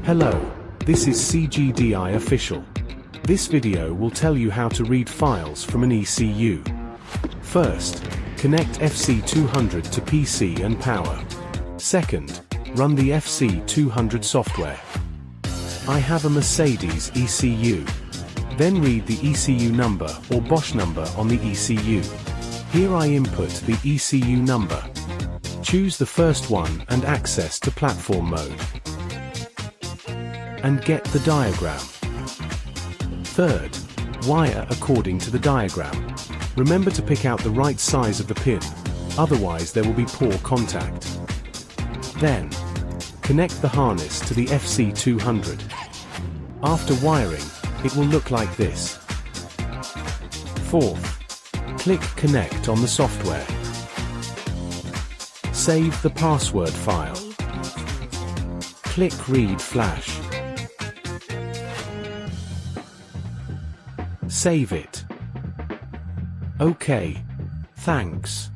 Hello, this is CGDI Official. This video will tell you how to read files from an ECU. First, connect FC200 to PC and power. Second, run the FC200 software. I have a Mercedes ECU. Then read the ECU number or Bosch number on the ECU. Here I input the ECU number. Choose the first one and access to platform mode. And get the diagram. Third, wire according to the diagram. Remember to pick out the right size of the pin, otherwise there will be poor contact. Then, connect the harness to the FC200. After wiring, it will look like this. Fourth, click Connect on the software. Save the password file. Click Read Flash. Save it. OK. Thanks.